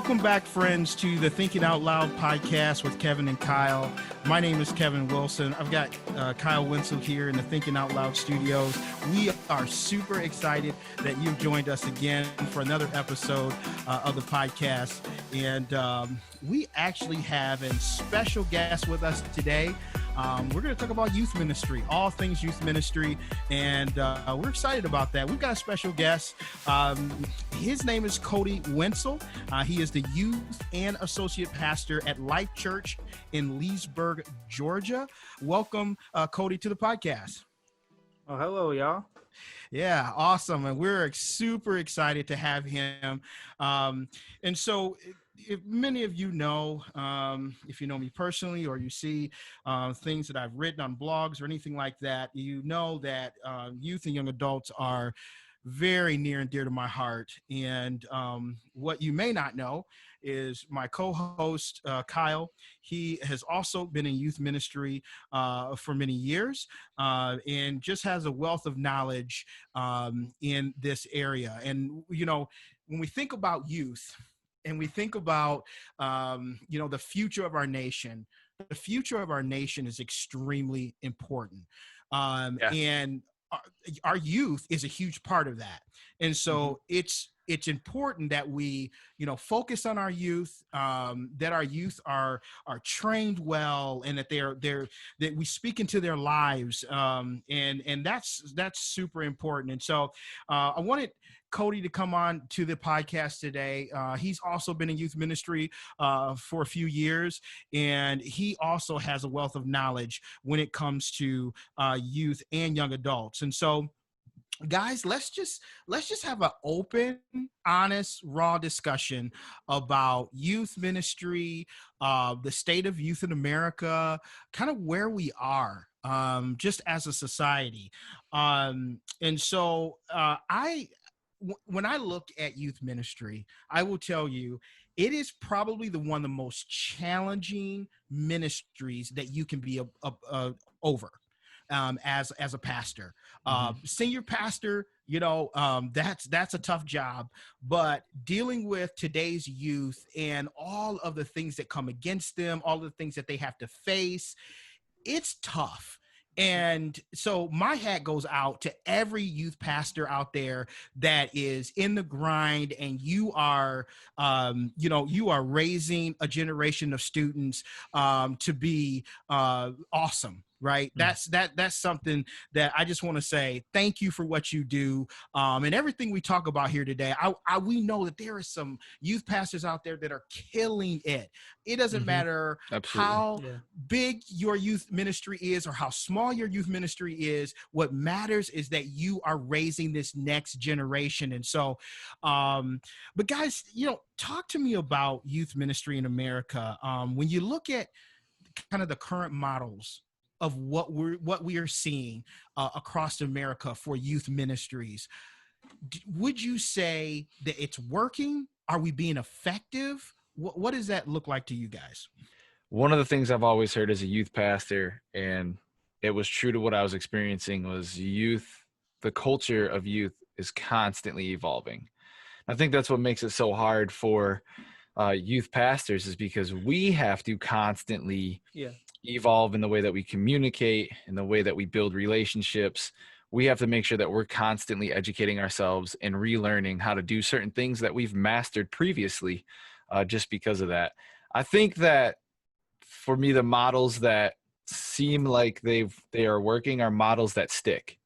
Welcome back, friends, to the Thinking Out Loud podcast with Kevin and Kyle. My name is Kevin Wilson. I've got Kyle Wentzel here in the Thinking Out Loud studios. We are super excited that you've joined us again for another episode of the podcast. And we actually have a special guest with us today. We're going to talk about youth ministry, all things youth ministry, and we're excited about that. We've got a special guest. His name is Kody Wentzel. He is the youth and associate pastor at Life Church in Leesburg, Georgia. Welcome, Kody, to the podcast. Oh, hello, y'all. Yeah, awesome. And we're super excited to have him. And so if many of you know, if you know me personally or you see things that I've written on blogs or anything like that, you know that youth and young adults are very near and dear to my heart. And what you may not know is my co-host, Kyle. He has also been in youth ministry for many years and just has a wealth of knowledge in this area. And, you know, when we think about youth and we think about, you know, the future of our nation, the future of our nation is extremely important. And our youth is a huge part of that. And so it's important that we, you know, focus on our youth, that our youth are trained well, and that that we speak into their lives. And that's super important. And so I wanted Kody to come on to the podcast today. He's also been in youth ministry for a few years, and he also has a wealth of knowledge when it comes to youth and young adults. And so, guys, let's just have an open, honest, raw discussion about youth ministry, the state of youth in America, kind of where we are just as a society. And so when I look at youth ministry, I will tell you, it is probably one of the most challenging ministries that you can be over as a pastor. Senior pastor, you know, that's a tough job, but dealing with today's youth and all of the things that come against them, all the things that they have to face, it's tough. And so my hat goes out to every youth pastor out there that is in the grind, and you are, you know, you are raising a generation of students to be awesome. Right. That's something that I just want to say thank you for what you do. And everything we talk about here today, we know that there are some youth pastors out there that are killing it. It doesn't matter how big your youth ministry is or how small your youth ministry is. What matters is that you are raising this next generation. And so, but guys, you know, talk to me about youth ministry in America. When you look at kind of the current models of what we are seeing across America for youth ministries, would you say that it's working? Are we being effective? What does that look like to you guys? One of the things I've always heard as a youth pastor, and it was true to what I was experiencing, was youth, the culture of youth is constantly evolving. I think that's what makes it so hard for youth pastors, is because we have to constantly evolve in the way that we communicate, in the way that we build relationships. We have to make sure that we're constantly educating ourselves and relearning how to do certain things that we've mastered previously, just because of that. I think that for me, the models that seem like they are working are models that stick.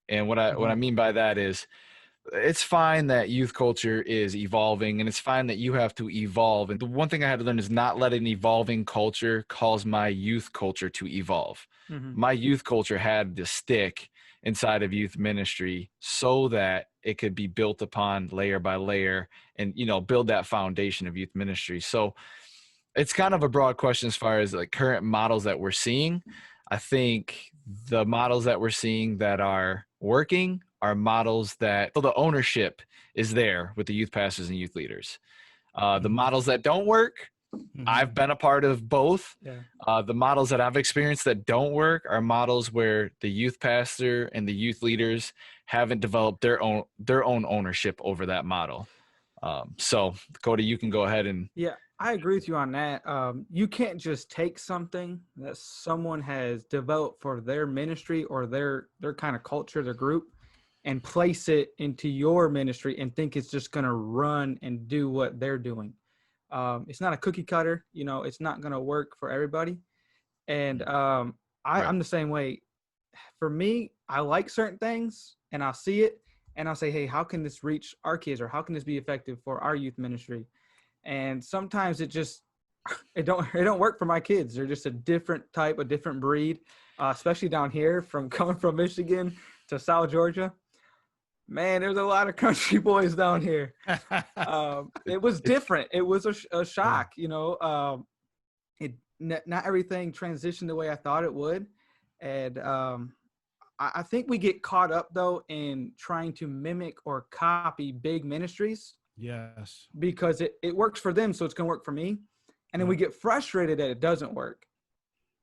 And what I mean by that is, it's fine that youth culture is evolving, and it's fine that you have to evolve. And the one thing I had to learn is not let an evolving culture cause my youth culture to evolve. My youth culture had to stick inside of youth ministry so that it could be built upon layer by layer and, you know, build that foundation of youth ministry. So it's kind of a broad question as far as like current models that we're seeing. I think the models that we're seeing that are working are models that, so the ownership is there with the youth pastors and youth leaders. The models that don't work, I've been a part of both. The models that I've experienced that don't work are models where the youth pastor and the youth leaders haven't developed their own ownership over that model. So Kody, you can go ahead and. Yeah, I agree with you on that. You can't just take something that someone has developed for their ministry or their kind of culture, their group, and place it into your ministry and think it's just going to run and do what they're doing. It's not a cookie cutter. It's not going to work for everybody. And I'm the same way. For me, I like certain things and I'll see it and I'll say, hey, how can this reach our kids, or how can this be effective for our youth ministry? And sometimes it don't work for my kids. They're just a different type, a different breed, especially down here from coming from Michigan to South Georgia. Man, there's a lot of country boys down here. It was different. It was a shock, not everything transitioned the way I thought it would. And I think we get caught up, though, in trying to mimic or copy big ministries. Yes. Because it works for them, so it's going to work for me. And then we get frustrated that it doesn't work.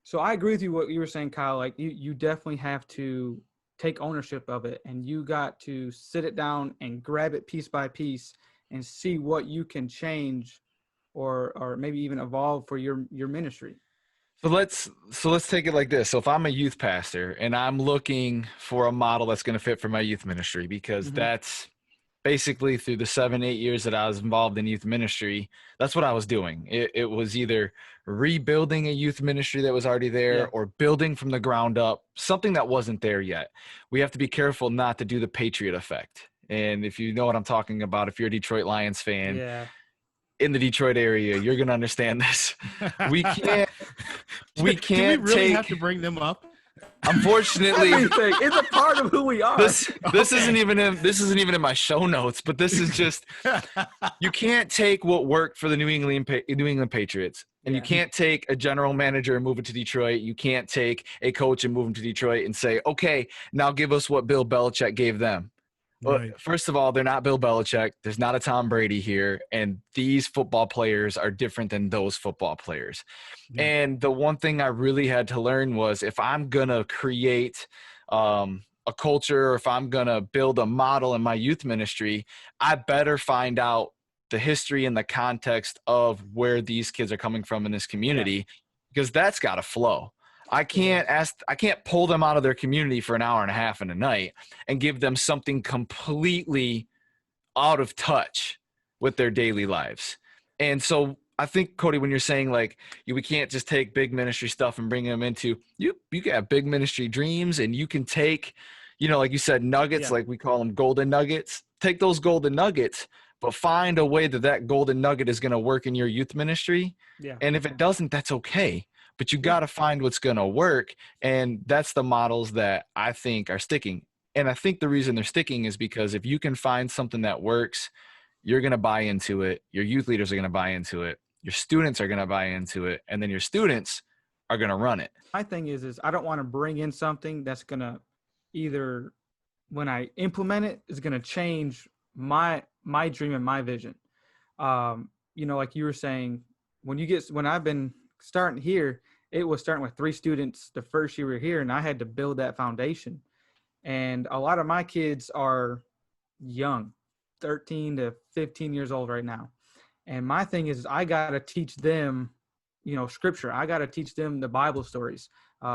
So I agree with you what you were saying, Kyle. Like, you definitely have to take ownership of it, and you got to sit it down and grab it piece by piece and see what you can change or maybe even evolve for your ministry. So let's take it like this. So if I'm a youth pastor and I'm looking for a model that's going to fit for my youth ministry, because that's basically through the 7-8 years that I was involved in youth ministry, that's what I was doing. It was either rebuilding a youth ministry that was already there or building from the ground up something that wasn't there yet. We have to be careful not to do the Patriot Effect. And if you know what I'm talking about, if you're a Detroit Lions fan, in the Detroit area, you're going to understand this. We can't do we really have to bring them up? Unfortunately, everything is a part of who we are. This isn't even in my show notes, but this is just, you can't take what worked for the New England Patriots, and you can't take a general manager and move it to Detroit. You can't take a coach and move him to Detroit and say, okay, now give us what Bill Belichick gave them. Right. Well, first of all, they're not Bill Belichick. There's not a Tom Brady here. And these football players are different than those football players. Yeah. And the one thing I really had to learn was, if I'm going to create a culture, or if I'm going to build a model in my youth ministry, I better find out the history and the context of where these kids are coming from in this community, because that's got to flow. I can't pull them out of their community for an hour and a half in a night and give them something completely out of touch with their daily lives. And so I think, Kody, when you're saying like, we can't just take big ministry stuff and bring them into you can have big ministry dreams, and you can take, like you said, nuggets, like we call them golden nuggets, take those golden nuggets, but find a way that golden nugget is going to work in your youth ministry. Yeah. And if it doesn't, that's okay. But you got to find what's going to work. And that's the models that I think are sticking. And I think the reason they're sticking is because if you can find something that works, you're going to buy into it. Your youth leaders are going to buy into it. Your students are going to buy into it. And then your students are going to run it. My thing is I don't want to bring in something that's going to either, when I implement it, is going to change my dream and my vision. Like you were saying, when I've been starting here, it was starting with 3 students the first year we were here, and I had to build that foundation. And a lot of my kids are young, 13 to 15 years old right now. And my thing is I got to teach them, scripture. I got to teach them the Bible stories.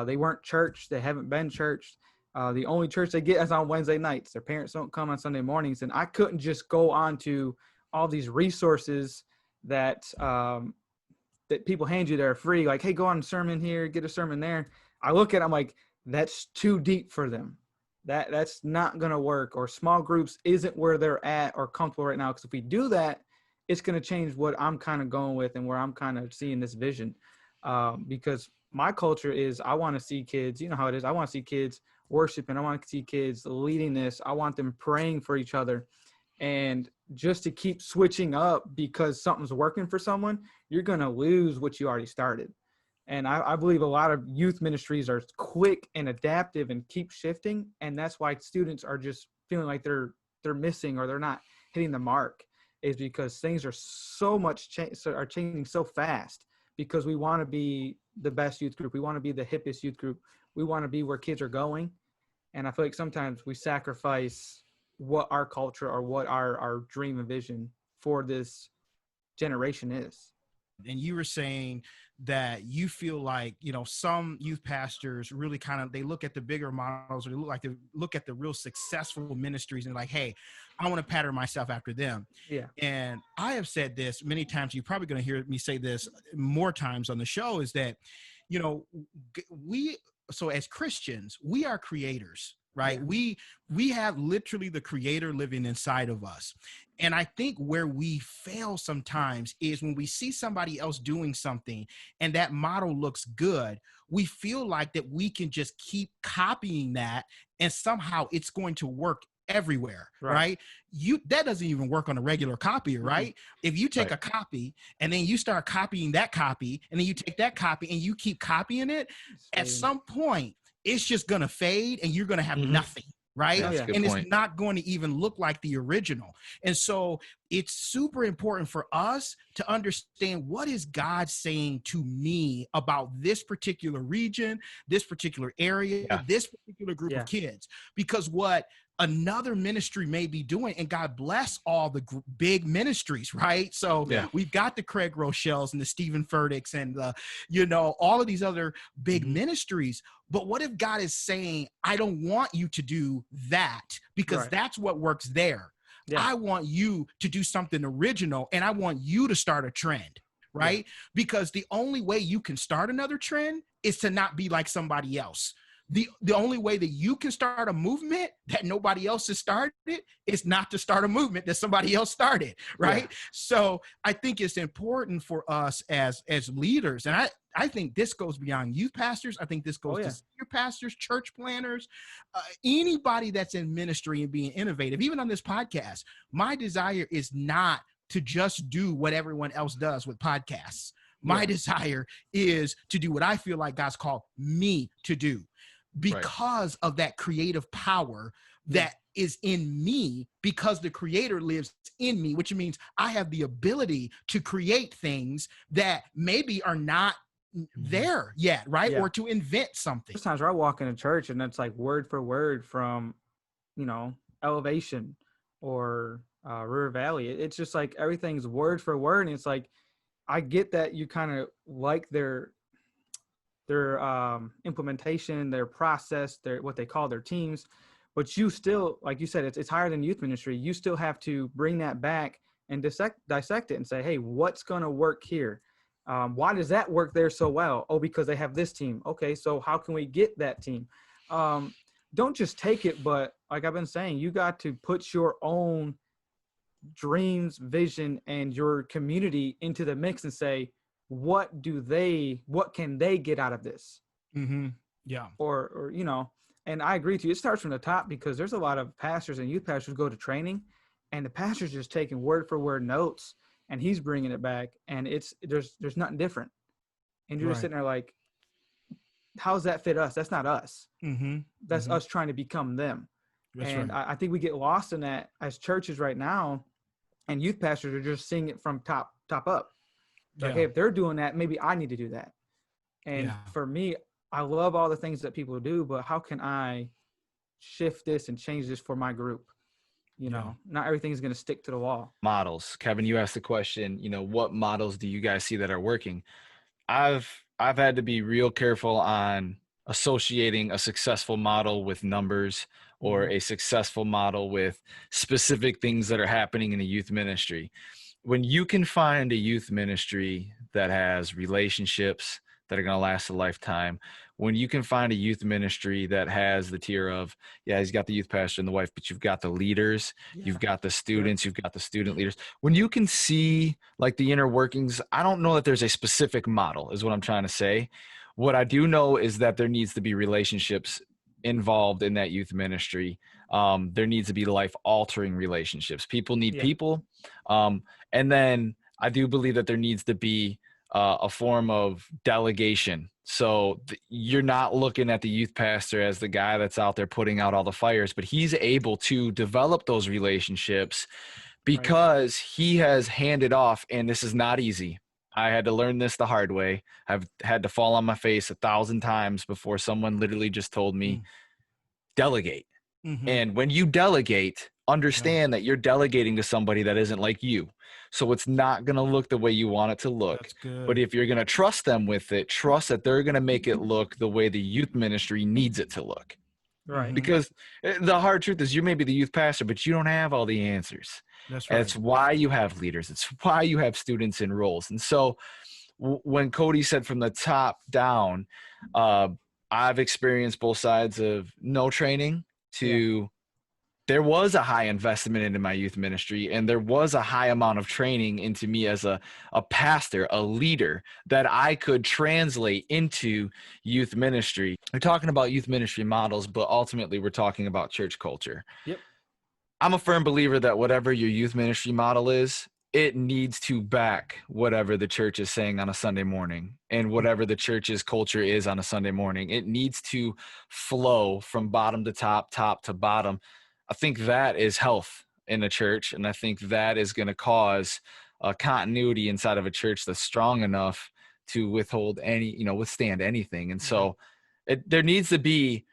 They weren't churched. They haven't been churched. The only church they get is on Wednesday nights. Their parents don't come on Sunday mornings. And I couldn't just go on to all these resources that people hand you that are free. Like, hey, go on a sermon here, get a sermon there. I look at it, I'm like, that's too deep for them. That's not going to work. Or small groups isn't where they're at or comfortable right now. Because if we do that, it's going to change what I'm kind of going with and where I'm kind of seeing this vision. Because my culture is, I want to see kids, you know how it is. I want to see kids worshiping. I want to see kids leading this. I want them praying for each other. And just to keep switching up because something's working for someone, you're going to lose what you already started. And I believe a lot of youth ministries are quick and adaptive and keep shifting. And that's why students are just feeling like they're missing or they're not hitting the mark, is because things are so much are changing so fast, because we want to be the best youth group. We want to be the hippest youth group. We want to be where kids are going. And I feel like sometimes we sacrifice what our culture or what our dream and vision for this generation is. And you were saying that you feel like, some youth pastors really they look at the bigger models, or they look at the real successful ministries and like, hey, I want to pattern myself after them. Yeah. And I have said this many times. You're probably going to hear me say this more times on the show, is that, so as Christians, we are creators, right? Yeah. We have literally the creator living inside of us. And I think where we fail sometimes is when we see somebody else doing something and that model looks good, we feel like that we can just keep copying that and somehow it's going to work everywhere, right? That doesn't even work on a regular copier, right? If you take a copy and then you start copying that copy, and then you take that copy and you keep copying it, at some point it's just going to fade and you're going to have nothing. Right. Yeah, and it's not going to even look like the original. And so it's super important for us to understand, what is God saying to me about this particular region, this particular area, this particular group of kids, because what another ministry may be doing, and God bless all the big ministries, right? So we've got the Craig Rochelle's and the Stephen Furticks and all of these other big ministries. But what if God is saying, I don't want you to do that, because that's what works there. I want you to do something original, and I want you to start a trend, right? Because the only way you can start another trend is to not be like somebody else. The only way that you can start a movement that nobody else has started is not to start a movement that somebody else started, right? So I think it's important for us as leaders, and I think this goes beyond youth pastors. I think this goes to senior pastors, church planners, anybody that's in ministry and being innovative. Even on this podcast, my desire is not to just do what everyone else does with podcasts. My desire is to do what I feel like God's called me to do, because of that creative power that is in me, because the creator lives in me, which means I have the ability to create things that maybe are not there yet, right? Or to invent something. Sometimes I walk into church and it's like word for word from, Elevation or River Valley. It's just like everything's word for word. And it's like, I get that you kind of like their implementation, their process, what they call their teams, but you still, like you said, it's higher than youth ministry. You still have to bring that back and dissect it and say, hey, what's going to work here? Why does that work there so well? Oh, because they have this team. Okay, so how can we get that team? Don't just take it, but like I've been saying, you got to put your own dreams, vision, and your community into the mix and say, what can they get out of this? Or and I agree with you. It starts from the top, because there's a lot of pastors and youth pastors go to training and the pastor's just taking word for word notes and he's bringing it back, and there's nothing different. And you're just sitting there like, how does that fit us? That's not us. That's us trying to become them. I think we get lost in that as churches right now, and youth pastors are just seeing it from top up. Like, hey, if they're doing that, maybe I need to do that. And for me, I love all the things that people do, but how can I shift this and change this for my group? Not everything's going to stick to the wall. Models. Kevin, you asked the question, what models do you guys see that are working? I've had to be real careful on associating a successful model with numbers, or a successful model with specific things that are happening in a youth ministry. When you can find a youth ministry that has relationships that are going to last a lifetime, when you can find a youth ministry that has the tier of, he's got the youth pastor and the wife, but you've got the leaders, you've got the students, you've got the student leaders. When you can see like the inner workings, I don't know that there's a specific model is what I'm trying to say. What I do know is that there needs to be relationships involved in that youth ministry. There needs to be life-altering relationships. People need people. And then I do believe that there needs to be a form of delegation. So you're not looking at the youth pastor as the guy that's out there putting out all the fires, but he's able to develop those relationships because he has handed off, and this is not easy. I had to learn this the hard way. I've had to fall on my face 1,000 times before someone literally just told me, delegate. And when you delegate, understand that you're delegating to somebody that isn't like you. So it's not going to look the way you want it to look. That's good. But if you're going to trust them with it, trust that they're going to make it look the way the youth ministry needs it to look. Right. Because the hard truth is you may be the youth pastor, but you don't have all the answers. That's And right. it's why you have leaders. It's why you have students in roles. And so when Kody said from the top down, I've experienced both sides of no training to there was a high investment into my youth ministry, and there was a high amount of training into me as a pastor, a leader that I could translate into youth ministry. We're talking about youth ministry models, but ultimately we're talking about church culture. Yep. I'm a firm believer that whatever your youth ministry model is, it needs to back whatever the church is saying on a Sunday morning and whatever the church's culture is on a Sunday morning. It needs to flow from bottom to top, top to bottom. I think that is health in a church, and I think that is going to cause a continuity inside of a church that's strong enough to withstand anything. And so there needs to be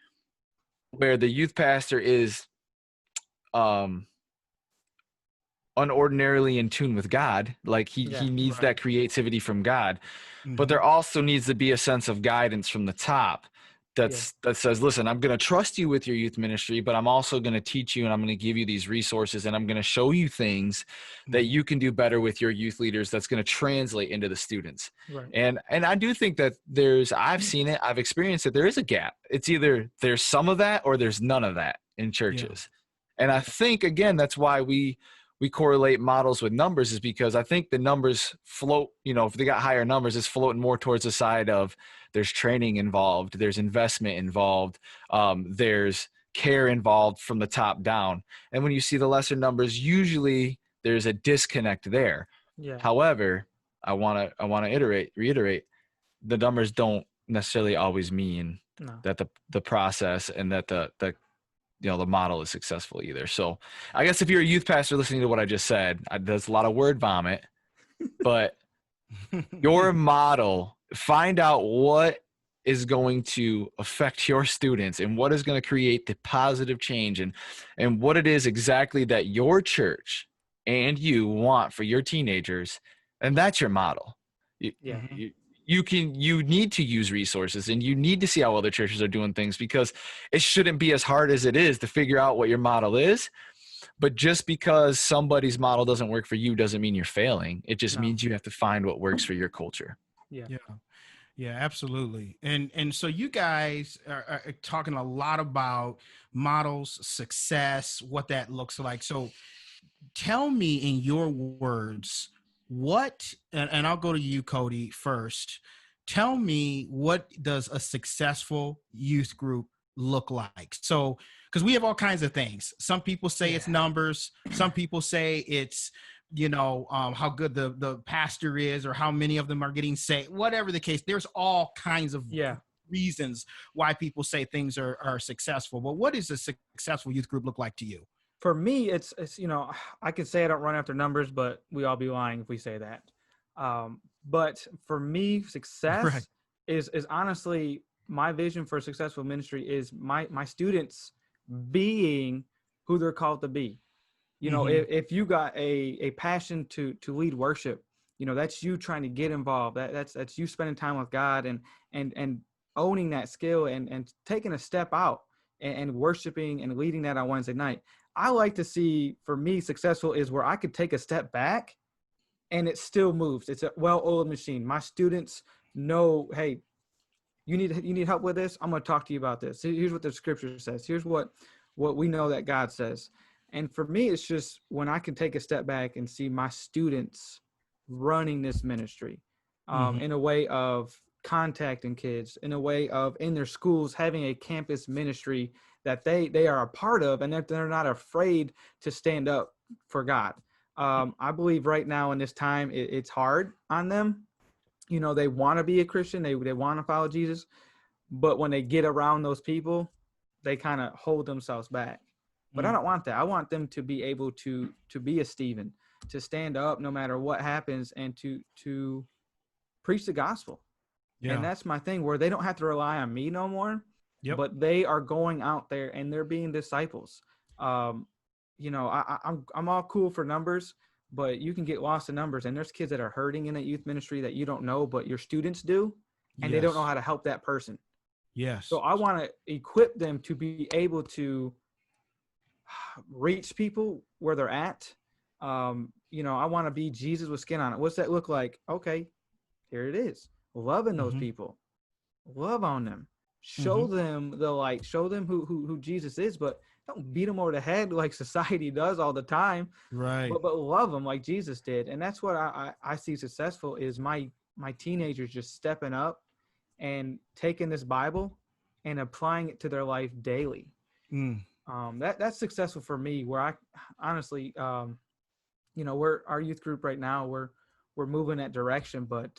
where the youth pastor is unordinarily in tune with God, like he needs that creativity from God, but there also needs to be a sense of guidance from the top that says, listen, I'm going to trust you with your youth ministry, but I'm also going to teach you, and I'm going to give you these resources, and I'm going to show you things that you can do better with your youth leaders that's going to translate into the students. Right. And I do think that I've seen it, I've experienced it, there is a gap. It's either there's some of that or there's none of that in churches. And I think, again, that's why we correlate models with numbers, is because I think the numbers float, if they got higher numbers, it's floating more towards the side of there's training involved, there's investment involved, there's care involved from the top down. And when you see the lesser numbers, usually there's a disconnect there. Yeah. However, I want to reiterate, the numbers don't necessarily always mean that the process and that the model is successful either. So I guess if you're a youth pastor listening to what I just said, there's a lot of word vomit, but your model, find out what is going to affect your students and what is going to create the positive change and what it is exactly that your church and you want for your teenagers. And that's your model. You need to use resources, and you need to see how other churches are doing things, because it shouldn't be as hard as it is to figure out what your model is. But just because somebody's model doesn't work for you doesn't mean you're failing. It just means you have to find what works for your culture. Yeah, absolutely. And so you guys are talking a lot about models, success, what that looks like. So tell me in your words, and I'll go to you, Kody, first. Tell me, what does a successful youth group look like? So, because we have all kinds of things. Some people say it's numbers. Some people say it's, how good the pastor is, or how many of them are getting saved. Whatever the case, there's all kinds of reasons why people say things are successful. But what does a successful youth group look like to you? For me, it's I can say I don't run after numbers, but we all be lying if we say that. But for me, success is honestly, my vision for a successful ministry is my students being who they're called to be. If you got a passion to lead worship, that's you trying to get involved. That's you spending time with God and owning that skill and taking a step out and worshiping and leading that on Wednesday night. I like to see, for me, successful is where I could take a step back and it still moves. It's a well-oiled machine. My students know, hey, you need help with this? I'm going to talk to you about this. Here's what the scripture says. Here's what we know that God says. And for me, it's just when I can take a step back and see my students running this ministry in a way of contacting kids, in a way of in their schools having a campus ministry that they are a part of, and that they're not afraid to stand up for God. I believe right now in this time, it's hard on them. They want to be a Christian. They want to follow Jesus. But when they get around those people, they kind of hold themselves back. But I don't want that. I want them to be able to be a Stephen, to stand up no matter what happens, and to preach the gospel. Yeah. And that's my thing, where they don't have to rely on me no more. But they are going out there and they're being disciples. I'm all cool for numbers, but you can get lost in numbers, and there's kids that are hurting in a youth ministry that you don't know, but your students do, and they don't know how to help that person. Yes. So I want to equip them to be able to reach people where they're at. I want to be Jesus with skin on it. What's that look like? Okay, here it is. Loving those people, love on them, show them the light, show them who Jesus is, but don't beat them over the head like society does all the time. Right. But love them like Jesus did. And that's what I see successful is my teenagers just stepping up and taking this Bible and applying it to their life daily. That's successful for me, where I honestly, we're our youth group right now, we're moving that direction, but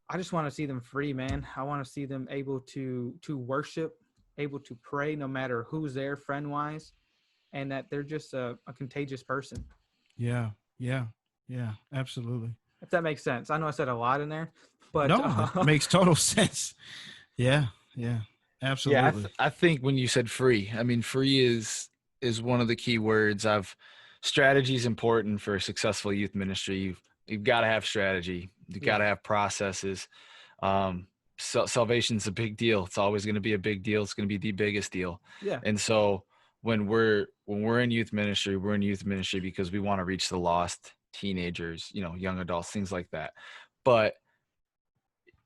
I just want to see them free, man. I want to see them able to worship, able to pray no matter who's there friend wise, and that they're just a contagious person. Yeah, absolutely. If that makes sense. I know I said a lot in there, but no, it makes total sense. Yeah, absolutely. Yeah, I think when you said free, I mean, free is one of the key words. Strategy is important for a successful youth ministry. You've got to have strategy. You got to have processes. Salvation's a big deal. It's always going to be a big deal. It's going to be the biggest deal. Yeah. And so when we're in youth ministry, we're in youth ministry because we want to reach the lost, teenagers, young adults, things like that. But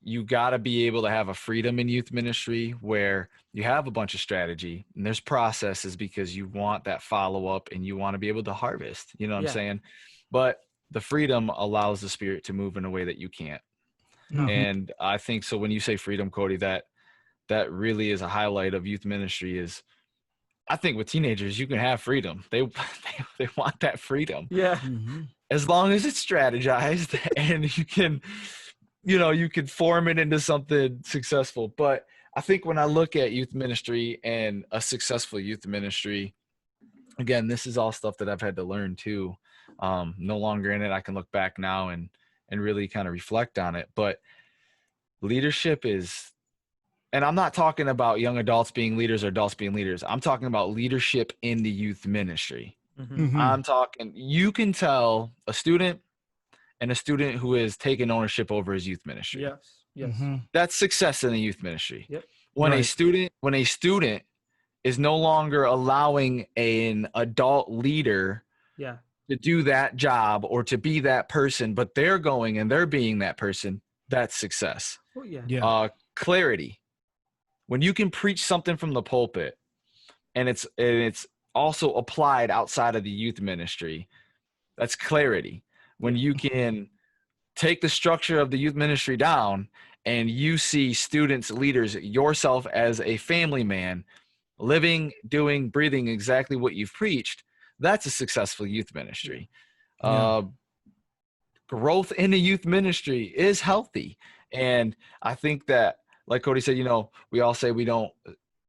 you got to be able to have a freedom in youth ministry where you have a bunch of strategy and there's processes, because you want that follow-up and you want to be able to harvest, what I'm saying? But the freedom allows the Spirit to move in a way that you can't. And I think so when you say freedom, Kody, that really is a highlight of youth ministry. Is I think with teenagers, you can have freedom. They want that freedom. Yeah. As long as it's strategized and you can, you can form it into something successful. But I think when I look at youth ministry and a successful youth ministry, again, this is all stuff that I've had to learn too. No longer in it. I can look back now and really kind of reflect on it. But leadership is, and I'm not talking about young adults being leaders or adults being leaders. I'm talking about leadership in the youth ministry. I'm talking, you can tell a student who has taken ownership over his youth ministry. Yes. That's success in the youth ministry. Yep. When a student is no longer allowing an adult leader to do that job or to be that person, but they're going and they're being that person, that's success. Clarity. When you can preach something from the pulpit and it's also applied outside of the youth ministry, that's clarity. When you can take the structure of the youth ministry down and you see students, leaders, yourself as a family man, living, doing, breathing exactly what you've preached, that's a successful youth ministry. Growth in a youth ministry is healthy. And I think that, like Kody said, we all say we don't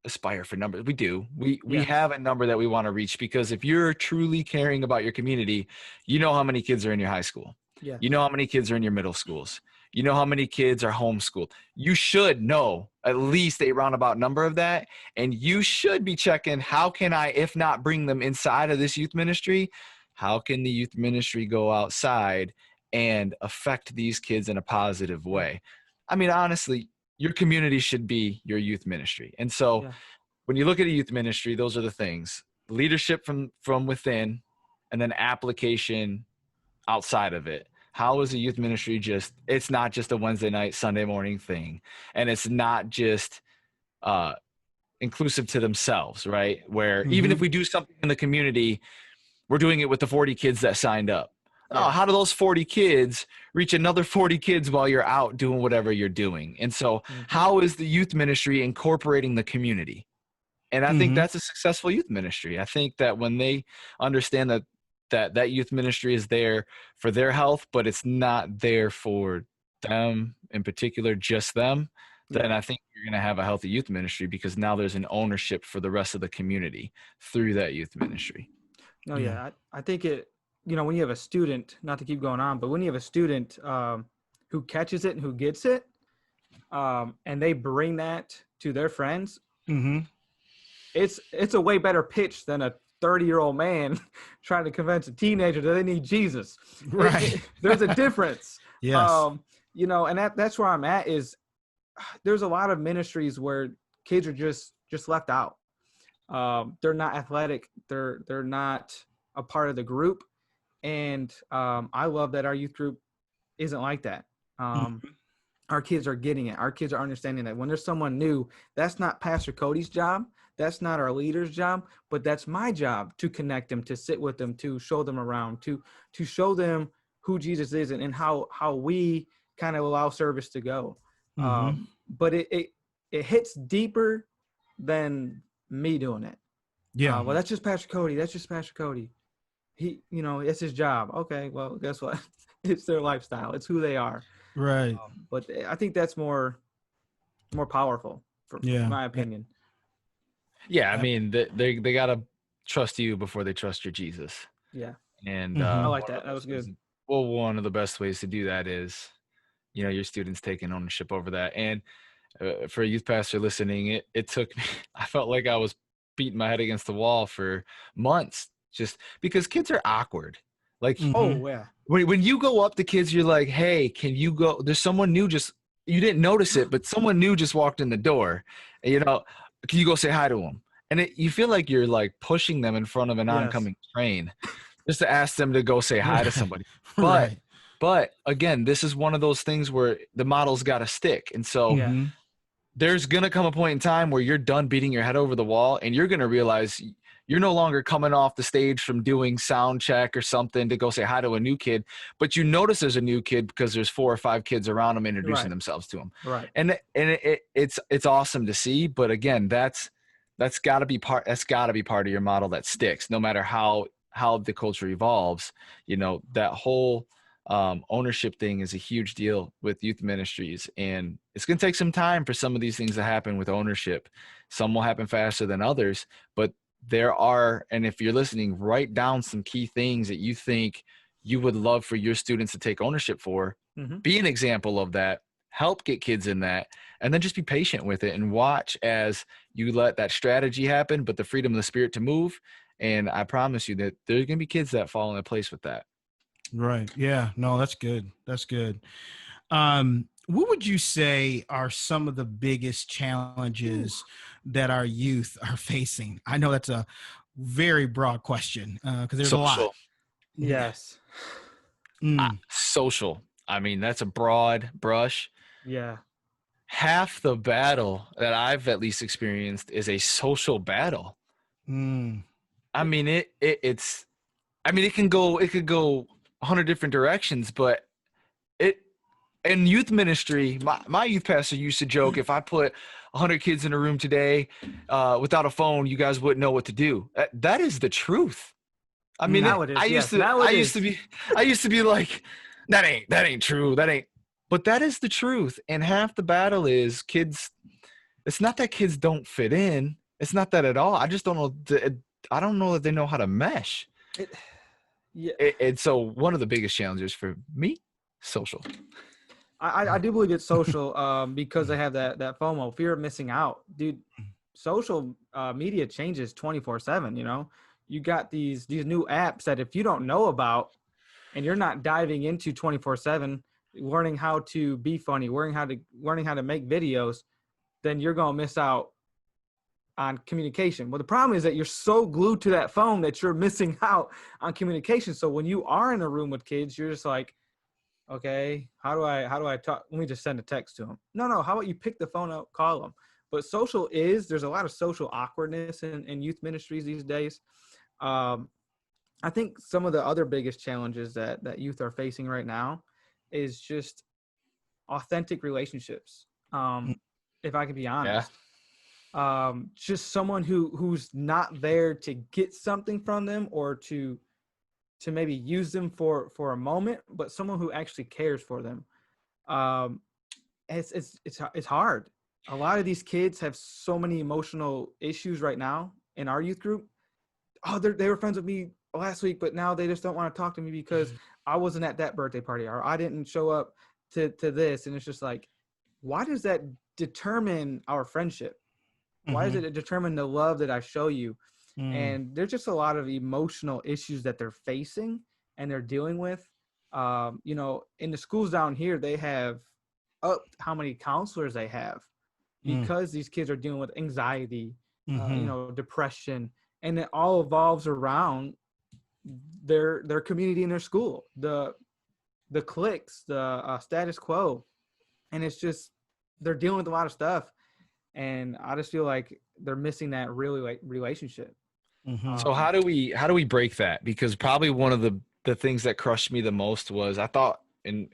aspire for numbers. We do. We have a number that we want to reach, because if you're truly caring about your community, you know how many kids are in your high school. You know how many kids are in your middle schools. You know how many kids are homeschooled. You should know at least a roundabout number of that. And you should be checking, how can I, if not bring them inside of this youth ministry, how can the youth ministry go outside and affect these kids in a positive way? I mean, honestly, your community should be your youth ministry. And so when you look at a youth ministry, those are the things: leadership from within, and then application outside of it. How is a youth ministry it's not just a Wednesday night, Sunday morning thing. And it's not just inclusive to themselves, right? Where even if we do something in the community, we're doing it with the 40 kids that signed up. Oh, how do those 40 kids reach another 40 kids while you're out doing whatever you're doing? And so how is the youth ministry incorporating the community? And I think that's a successful youth ministry. I think that when they understand that youth ministry is there for their health, but it's not there for them in particular, just them, then I think you're going to have a healthy youth ministry, because now there's an ownership for the rest of the community through that youth ministry. I think it, when you have a student, not to keep going on, but when you have a student who catches it and who gets it, and they bring that to their friends, it's a way better pitch than a 30-year-old man trying to convince a teenager that they need Jesus. Right. There's a difference. Yes. You know, and that's where I'm at is there's a lot of ministries where kids are just left out. They're not athletic. They're not a part of the group. And I love that our youth group isn't like that. Our kids are getting it. Our kids are understanding that when there's someone new, that's not Pastor Kody's job. That's not our leader's job, but that's my job to connect them, to sit with them, to show them around, to show them who Jesus is and how we kind of allow service to go. But it hits deeper than me doing it. Yeah. Well, that's just Pastor Kody. That's just Pastor Kody. He, you know, it's his job. Okay, well, guess what? It's their lifestyle. It's who they are. Right. But I think that's more powerful, in my opinion. Yeah, I mean, they got to trust you before they trust your Jesus. Yeah. And I like that. That was good. Well, one of the best ways to do that is, you know, your students taking ownership over that. And for a youth pastor listening, it took me, I felt like I was beating my head against the wall for months just because kids are awkward. Like, oh, yeah. When you go up to kids, you're like, hey, can you go? There's someone new you didn't notice it, but someone new just walked in the door. And, you know, can you go say hi to them? And you feel like you're like pushing them in front of an oncoming train just to ask them to go say hi to somebody. But again, this is one of those things where the model's got to stick. And so there's going to come a point in time where you're done beating your head over the wall and you're going to realize you're no longer coming off the stage from doing sound check or something to go say hi to a new kid, but you notice there's a new kid because there's 4 or 5 kids around them introducing themselves to him. Right. And it's awesome to see, but again, that's got to be part of your model that sticks no matter how the culture evolves. You know, that whole ownership thing is a huge deal with youth ministries, and it's going to take some time for some of these things to happen with ownership. Some will happen faster than others, but there are, and if you're listening, write down some key things that you think you would love for your students to take ownership for. Be an example of that, help get kids in that, and then just be patient with it and watch as you let that strategy happen, but the freedom of the spirit to move. And I promise you that there's going to be kids that fall into place with that. Right. Yeah. No, that's good. That's good. What would you say are some of the biggest challenges that our youth are facing? I know that's a very broad question because there's a lot. Yes. Social. I mean, that's a broad brush. Yeah. Half the battle that I've at least experienced is a social battle. I mean, it could go 100 different directions, but in youth ministry, my youth pastor used to joke, if I put 100 kids in a room today without a phone, you guys wouldn't know what to do. That is the truth. I mean, I used to be like, that ain't true. But that is the truth. And half the battle is kids. It's not that kids don't fit in. It's not that at all. I just don't know. I don't know that they know how to mesh. And so one of the biggest challenges for me, social. I do believe it's social because I have that FOMO, fear of missing out. Dude, social media changes 24/7, you know? You got these new apps that if you don't know about and you're not diving into 24/7, learning how to be funny, learning how to make videos, then you're going to miss out on communication. Well, the problem is that you're so glued to that phone that you're missing out on communication. So when you are in a room with kids, you're just like, okay, how do I talk? Let me just send a text to them. No, how about you pick the phone up, call them? But there's a lot of social awkwardness in youth ministries these days. I think some of the other biggest challenges that youth are facing right now is just authentic relationships. If I can be honest. Just someone who's not there to get something from them or to maybe use them for a moment, but someone who actually cares for them. It's hard. A lot of these kids have so many emotional issues right now in our youth group. Oh, they were friends with me last week, but now they just don't want to talk to me because I wasn't at that birthday party or I didn't show up to this. And it's just like, why does that determine our friendship? Why does it determine the love that I show you? And there's just a lot of emotional issues that they're facing and they're dealing with. You know, in the schools down here, they have up how many counselors they have because these kids are dealing with anxiety, you know, depression, and it all evolves around their community in their school, the cliques, the status quo, and it's just they're dealing with a lot of stuff, and I just feel like they're missing that really like relationship. So how do we break that? Because probably one of the things that crushed me the most was I thought in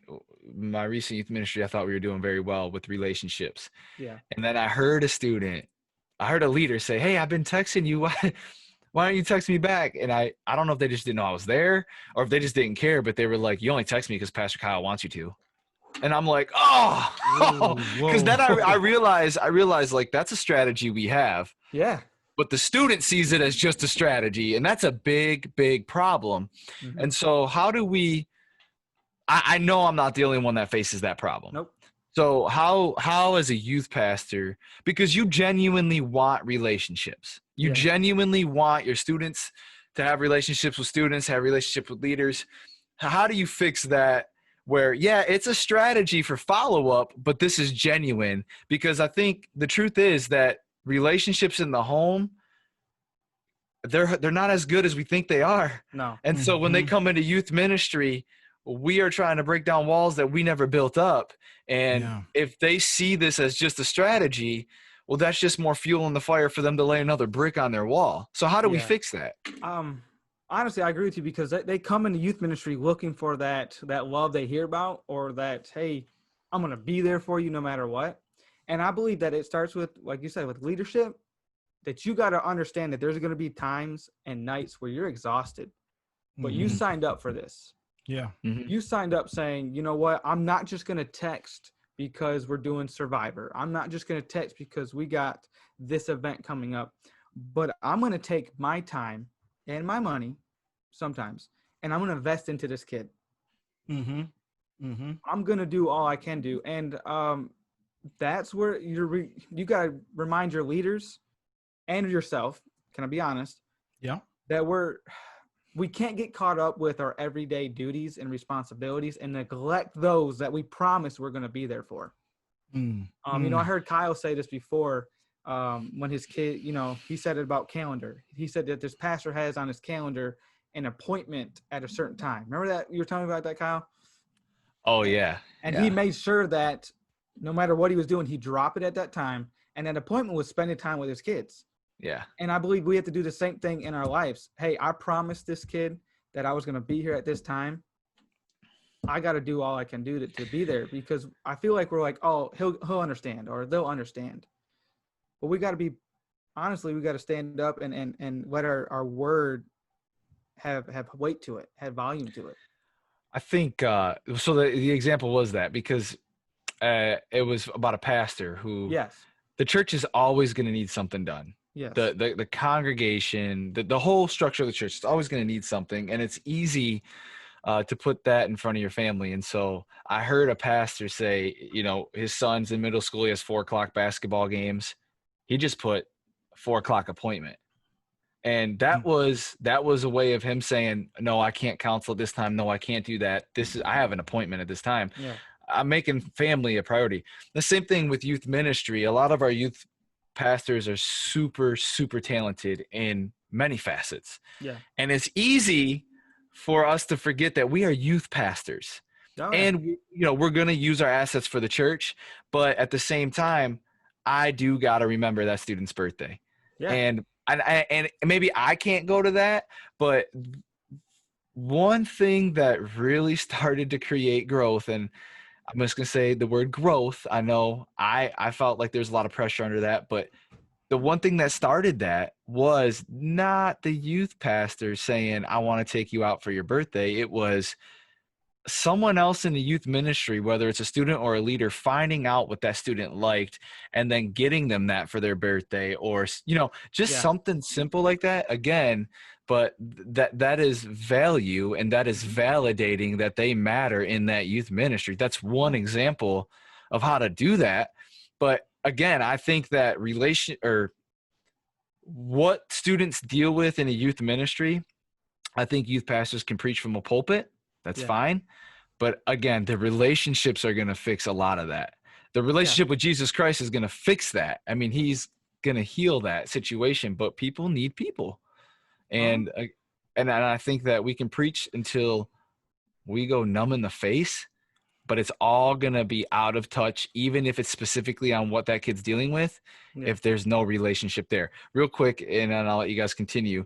my recent youth ministry, I thought we were doing very well with relationships. Yeah. And then I heard a leader say, "Hey, I've been texting you. Why don't you text me back?" And I don't know if they just didn't know I was there or if they just didn't care, but they were like, "You only text me because Pastor Kyle wants you to." And I'm like, oh, because then I realized like that's a strategy we have. Yeah. But the student sees it as just a strategy, and that's a big, big problem. And so how do we – I know I'm not the only one that faces that problem. Nope. So how as a youth pastor – because you genuinely want relationships. You genuinely want your students to have relationships with students, have relationships with leaders. How do you fix that where, yeah, it's a strategy for follow-up, but this is genuine? Because I think the truth is that relationships in the home, they're not as good as we think they are. No. And so when they come into youth ministry, we are trying to break down walls that we never built up. And if they see this as just a strategy, well, that's just more fuel in the fire for them to lay another brick on their wall. So how do we fix that? Honestly, I agree with you, because they come into youth ministry looking for that love they hear about, or that, hey, I'm going to be there for you no matter what. And I believe that it starts with, like you said, with leadership, that you got to understand that there's going to be times and nights where you're exhausted, but you signed up for this. Yeah. You signed up saying, you know what, I'm not just going to text because we're doing Survivor. I'm not just going to text because we got this event coming up, but I'm going to take my time and my money sometimes, and I'm going to invest into this kid. I'm going to do all I can do. And that's where you got to remind your leaders and yourself, can I be honest? Yeah. That we can't get caught up with our everyday duties and responsibilities and neglect those that we promised we're going to be there for. You know, I heard Kyle say this before, when his kid, you know, he said it about calendar. He said that this pastor has on his calendar an appointment at a certain time. Remember that? You were telling me about that, Kyle? Oh, yeah. And he made sure that no matter what he was doing, he'd drop it at that time. And that appointment was spending time with his kids. Yeah. And I believe we have to do the same thing in our lives. Hey, I promised this kid that I was going to be here at this time. I got to do all I can do to be there, because I feel like we're like, oh, he'll understand, or they'll understand. But we got to be, honestly, we got to stand up and let our word have weight to it, have volume to it. I think so the example was that because it was about a pastor who the church is always going to need something done. Yes. The congregation, the whole structure of the church is always going to need something, and it's easy to put that in front of your family. And so I heard a pastor say, you know, his son's in middle school, he has 4:00 basketball games. He just put 4:00 appointment. And that was a way of him saying, no, I can't counsel at this time. No, I can't do that. I have an appointment at this time. Yeah. I'm making family a priority. The same thing with youth ministry. A lot of our youth pastors are super, super talented in many facets. Yeah. And it's easy for us to forget that we are youth pastors. Oh, yeah. And, you know, we're going to use our assets for the church. But at the same time, I do got to remember that student's birthday. Yeah. And maybe I can't go to that, but one thing that really started to create growth, and I'm just going to say the word growth. I know I felt like there's a lot of pressure under that, but the one thing that started that was not the youth pastor saying, I want to take you out for your birthday. It was someone else in the youth ministry, whether it's a student or a leader, finding out what that student liked and then getting them that for their birthday, or, you know, just something simple like that. Again, but that is value, and that is validating that they matter in that youth ministry. That's one example of how to do that. But again, I think that what students deal with in a youth ministry, I think youth pastors can preach from a pulpit. That's fine. But again, the relationships are going to fix a lot of that. The relationship with Jesus Christ is going to fix that. I mean, he's going to heal that situation, but people need people. And I think that we can preach until we go numb in the face, but it's all going to be out of touch, even if it's specifically on what that kid's dealing with, if there's no relationship there. Real quick, and then I'll let you guys continue.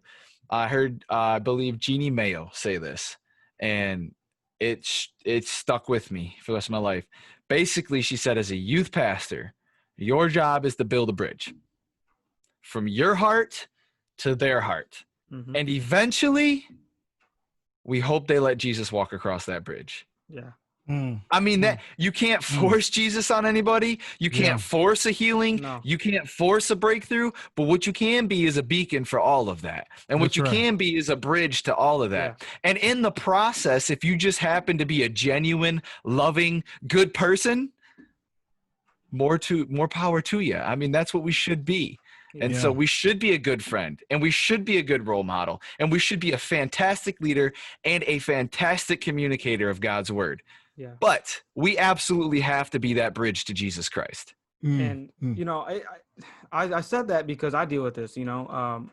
I heard, I believe, Jeannie Mayo say this, and it stuck with me for the rest of my life. Basically, she said, as a youth pastor, your job is to build a bridge from your heart to their heart. Mm-hmm. And eventually, we hope they let Jesus walk across that bridge. Yeah. I mean, that you can't force Jesus on anybody. You can't force a healing. No. You can't force a breakthrough. But what you can be is a beacon for all of that. And what you can be is a bridge to all of that. Yeah. And in the process, if you just happen to be a genuine, loving, good person, more power to you. I mean, that's what we should be. And so we should be a good friend, and we should be a good role model, and we should be a fantastic leader and a fantastic communicator of God's word. Yeah. But we absolutely have to be that bridge to Jesus Christ. And, you know, I said that because I deal with this, you know.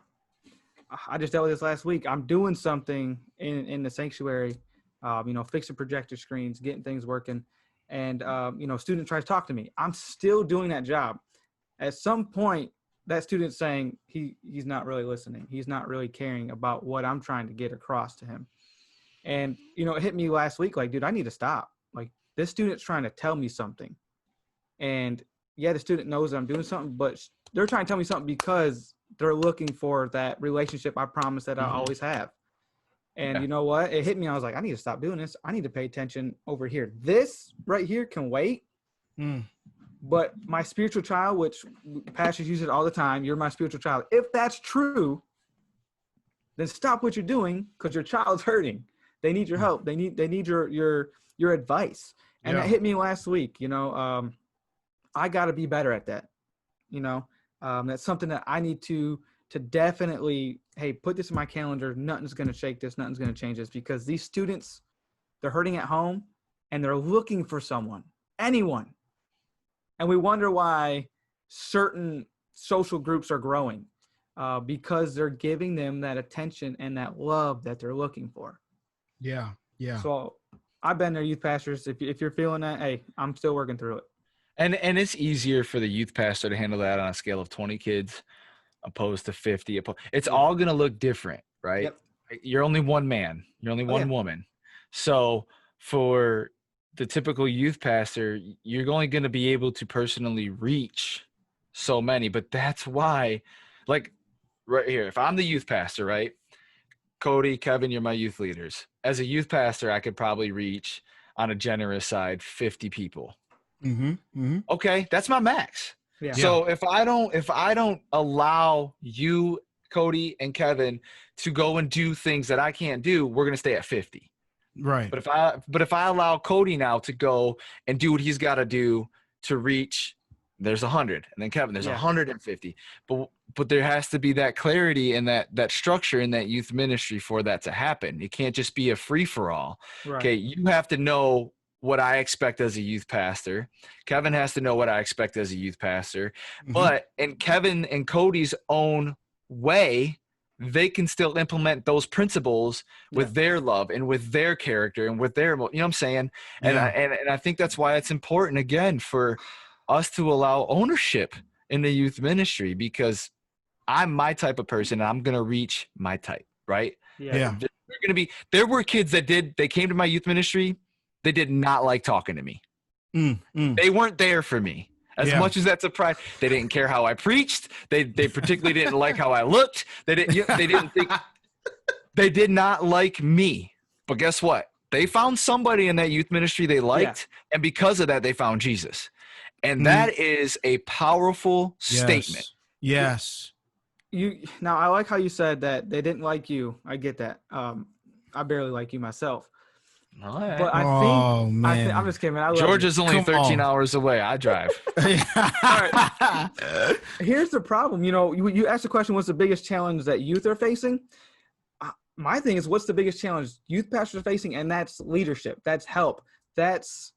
I just dealt with this last week. I'm doing something in the sanctuary, you know, fixing projector screens, getting things working. And, you know, student tries to talk to me. I'm still doing that job. At some point, that student's saying he's not really listening. He's not really caring about what I'm trying to get across to him. And, you know, it hit me last week, like, dude, I need to stop. Like, this student's trying to tell me something. And yeah, the student knows that I'm doing something, but they're trying to tell me something because they're looking for that relationship I promised that I always have. And you know what? It hit me. I was like, I need to stop doing this. I need to pay attention over here. This right here can wait. But my spiritual child, which pastors use it all the time, you're my spiritual child. If that's true, then stop what you're doing, because your child's hurting. They need your help. They need your advice. And that hit me last week. You know, I got to be better at that. You know, that's something that I need to definitely, hey, put this in my calendar. Nothing's going to shake this. Nothing's going to change this, because these students, they're hurting at home and they're looking for someone, anyone. And we wonder why certain social groups are growing, because they're giving them that attention and that love that they're looking for. Yeah. Yeah. So I've been there, youth pastors. If you're feeling that, hey, I'm still working through it. And it's easier for the youth pastor to handle that on a scale of 20 kids opposed to 50. It's all going to look different, right? Yep. You're only one man. You're only one woman. So for the typical youth pastor, you're only going to be able to personally reach so many. But that's why, like right here, if I'm the youth pastor, right? Kody, Kevin, you're my youth leaders. As a youth pastor, I could probably reach, on a generous side, 50 people. Okay, that's my max. Yeah. So if I don't allow you, Kody, and Kevin to go and do things that I can't do, we're going to stay at 50. Right. But if I allow Kody now to go and do what he's got to do to reach, there's 100, and then Kevin, there's 150. But there has to be that clarity and that structure in that youth ministry for that to happen. It can't just be a free for all. Right. Okay, you have to know what I expect as a youth pastor. Kevin has to know what I expect as a youth pastor. But in Kevin and Kody's own way, they can still implement those principles with their love and with their character and with their, you know what I'm saying? And I think that's why it's important, again, for us to allow ownership in the youth ministry, because I'm my type of person and I'm going to reach my type, right? Yeah. There were kids they came to my youth ministry. They did not like talking to me. They weren't there for me. As much as that surprised, they didn't care how I preached. They particularly didn't like how I looked. They didn't think, they did not like me. But guess what? They found somebody in that youth ministry they liked, and because of that, they found Jesus. And that is a powerful statement. Yes. Now, I like how you said that they didn't like you. I get that. I barely like you myself. All right. But Oh, man. I'm just kidding, man. I love Georgia's only Come 13 on. hours away. I drive. Here's the problem. You asked the question, what's the biggest challenge that youth are facing? My thing is, what's the biggest challenge youth pastors are facing? And that's leadership. That's help. That's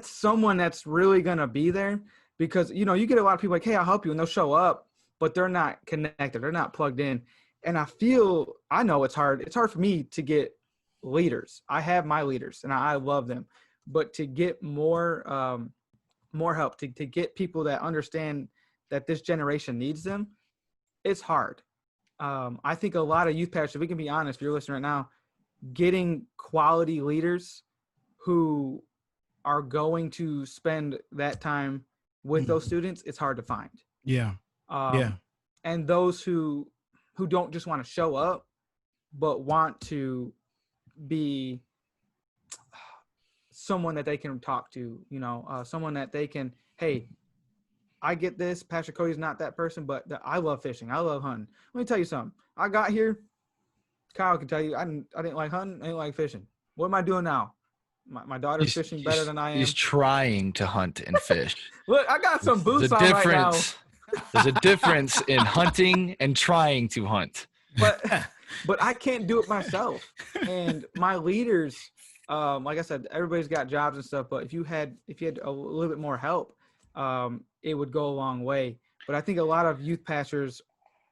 someone that's really going to be there, because, you get a lot of people like, hey, I'll help you. And they'll show up, but they're not connected. They're not plugged in. And I know it's hard. It's hard for me to get leaders. I have my leaders and I love them, but to get more help, to get people that understand that this generation needs them, it's hard. I think a lot of youth pastors, if we can be honest, if you're listening right now, getting quality leaders who are going to spend that time with those students, it's hard to find. Yeah. And those who don't just want to show up, but want to be someone that they can talk to, someone that they can, hey, I get this. Pastor Kody's not that person, but I love fishing. I love hunting. Let me tell you something. I got here. Kyle can tell you, I didn't like hunting. I didn't like fishing. What am I doing now? My daughter's fishing better than I am. He's trying to hunt and fish. Look, I got some boots on right now. There's a difference in hunting and trying to hunt. But I can't do it myself. And my leaders, like I said, everybody's got jobs and stuff. But if you had a little bit more help, it would go a long way. But I think a lot of youth pastors,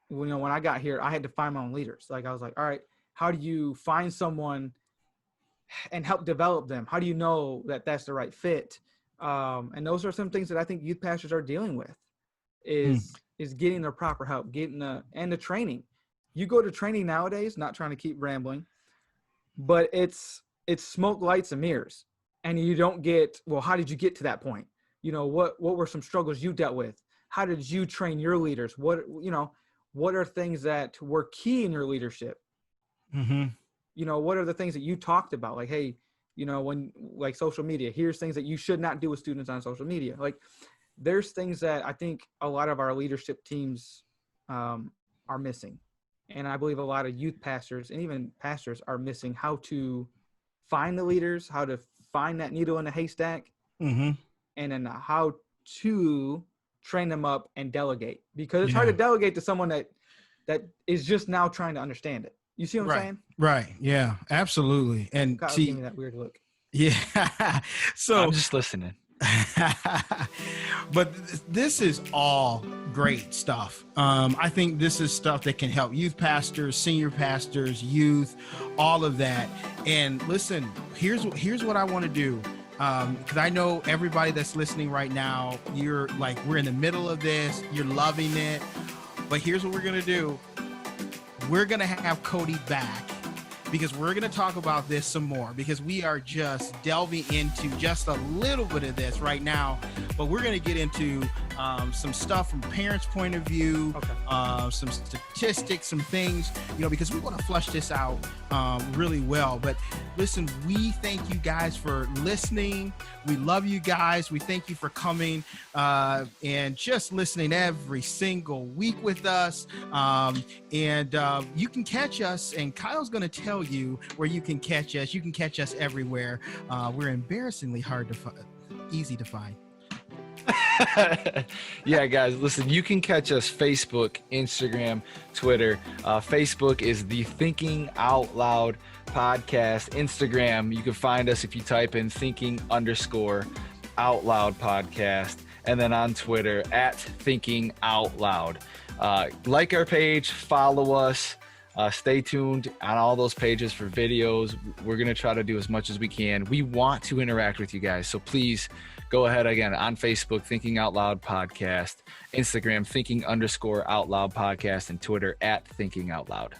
when I got here, I had to find my own leaders. Like I was like, all right, how do you find someone and help develop them? How do you know that that's the right fit? And those are some things that I think youth pastors are dealing with, is getting the proper help, getting the training. You go to training nowadays, not trying to keep rambling, but it's smoke, lights, and mirrors. And you don't get, well, how did you get to that point? What were some struggles you dealt with? How did you train your leaders? What are things that were key in your leadership? Mm-hmm. What are the things that you talked about? Like, hey, when like social media, here's things that you should not do with students on social media. Like, there's things that I think a lot of our leadership teams are missing. And I believe a lot of youth pastors and even pastors are missing how to find the leaders, how to find that needle in a haystack, and then how to train them up and delegate. Because it's hard to delegate to someone that is just now trying to understand it. You see what I'm saying? Right. Yeah, absolutely. And Kyle, give me that weird look. Yeah. So I'm just listening. But this is all great stuff. I think this is stuff that can help youth pastors, senior pastors, youth, all of that. And listen, here's what I want to do. Because I know everybody that's listening right now, you're like, we're in the middle of this, you're loving it. But here's what we're going to do. We're going to have Kody back, because we're going to talk about this some more, because we are just delving into just a little bit of this right now, but we're going to get into some stuff from parents' point of view, some statistics, some things, because we want to flush this out really well. But listen, we thank you guys for listening. We love you guys. We thank you for coming and just listening every single week with us. And you can catch us, and Kyle's going to tell you where you can catch us. You can catch us everywhere. We're embarrassingly easy to find. Yeah, guys, listen, you can catch us Facebook, Instagram, Twitter. Facebook is the Thinking Out Loud podcast. Instagram, you can find us if you type in thinking_out loud podcast. And then on Twitter at Thinking Out Loud. Like our page, follow us. Stay tuned on all those pages for videos. We're going to try to do as much as we can. We want to interact with you guys. So please go ahead again on Facebook, Thinking Out Loud Podcast, Instagram, Thinking_Out Loud Podcast, and Twitter at Thinking Out Loud.